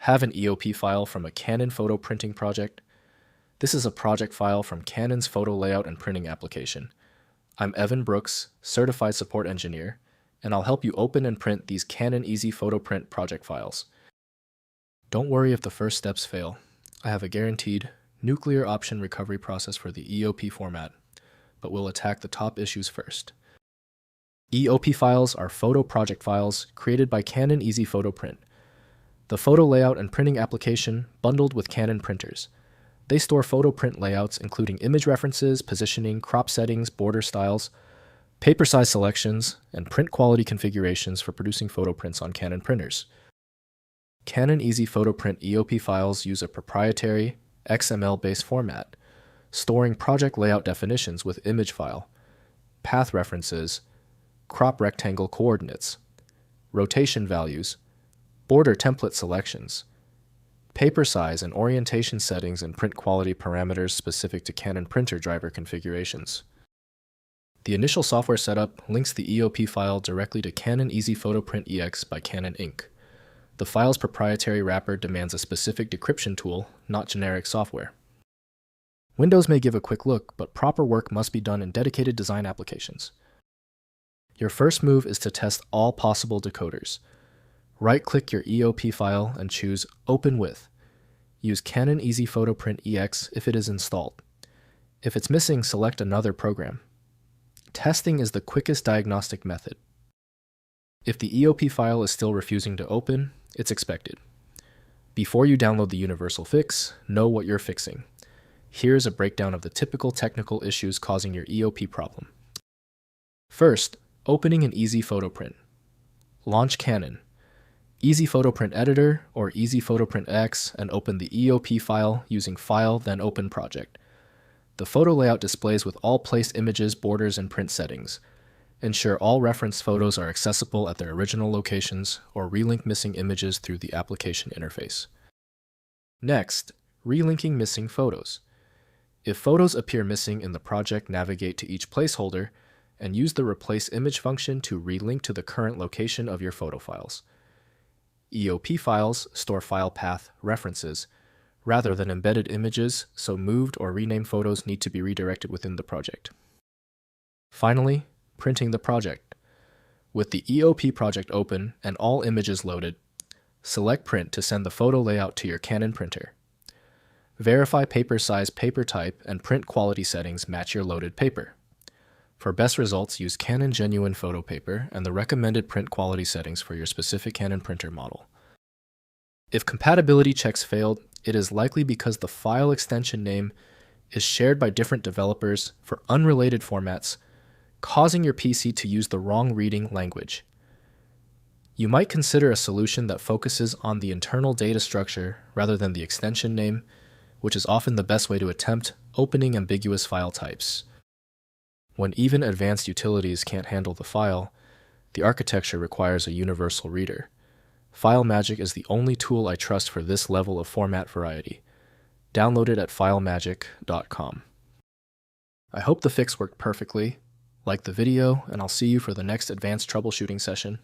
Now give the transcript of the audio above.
Have an EOP file from a Canon photo printing project? This is a project file from Canon's photo layout and printing application. I'm Evan Brooks, Certified Support Engineer, and I'll help you open and print these Canon Easy-PhotoPrint project files. Don't worry if the first steps fail. I have a guaranteed nuclear option recovery process for the EOP format, but we'll attack the top issues first. EOP files are photo project files created by Canon Easy-PhotoPrint, the photo layout and printing application bundled with Canon printers. They store photo print layouts including image references, positioning, crop settings, border styles, paper size selections, and print quality configurations for producing photo prints on Canon printers. Canon Easy-PhotoPrint EOP files use a proprietary XML-based format, storing project layout definitions with image file, path references, crop rectangle coordinates, rotation values, border template selections, paper size and orientation settings and print quality parameters specific to Canon printer driver configurations. The initial software setup links the EOP file directly to Canon Easy-PhotoPrint EX by Canon Inc. The file's proprietary wrapper demands a specific decryption tool, not generic software. Windows may give a quick look, but proper work must be done in dedicated design applications. Your first move is to test all possible decoders. Right-click your EOP file and choose Open With. Use Canon Easy-PhotoPrint EX if it is installed. If it's missing, select another program. Testing is the quickest diagnostic method. If the EOP file is still refusing to open, it's expected. Before you download the universal fix, know what you're fixing. Here's a breakdown of the typical technical issues causing your EOP problem. First, opening an Easy-PhotoPrint. Launch Canon, Easy-PhotoPrint Editor, or Easy-PhotoPrint X, and open the EOP file using File, then Open Project. The photo layout displays with all placed images, borders, and print settings. Ensure all reference photos are accessible at their original locations, or relink missing images through the application interface. Next, relinking missing photos. If photos appear missing in the project, navigate to each placeholder and use the Replace Image function to relink to the current location of your photo files. EOP files store file path references rather than embedded images, so moved or renamed photos need to be redirected within the project. Finally, printing the project. With the EOP project open and all images loaded, select Print to send the photo layout to your Canon printer. Verify paper size, paper type, and print quality settings match your loaded paper. For best results, use Canon Genuine Photo Paper and the recommended print quality settings for your specific Canon printer model. If compatibility checks failed, it is likely because the file extension name is shared by different developers for unrelated formats, causing your PC to use the wrong reading language. You might consider a solution that focuses on the internal data structure rather than the extension name, which is often the best way to attempt opening ambiguous file types. When even advanced utilities can't handle the file, the architecture requires a universal reader. FileMagick is the only tool I trust for this level of format variety. Download it at filemagick.com. I hope the fix worked perfectly. Like the video, and I'll see you for the next advanced troubleshooting session.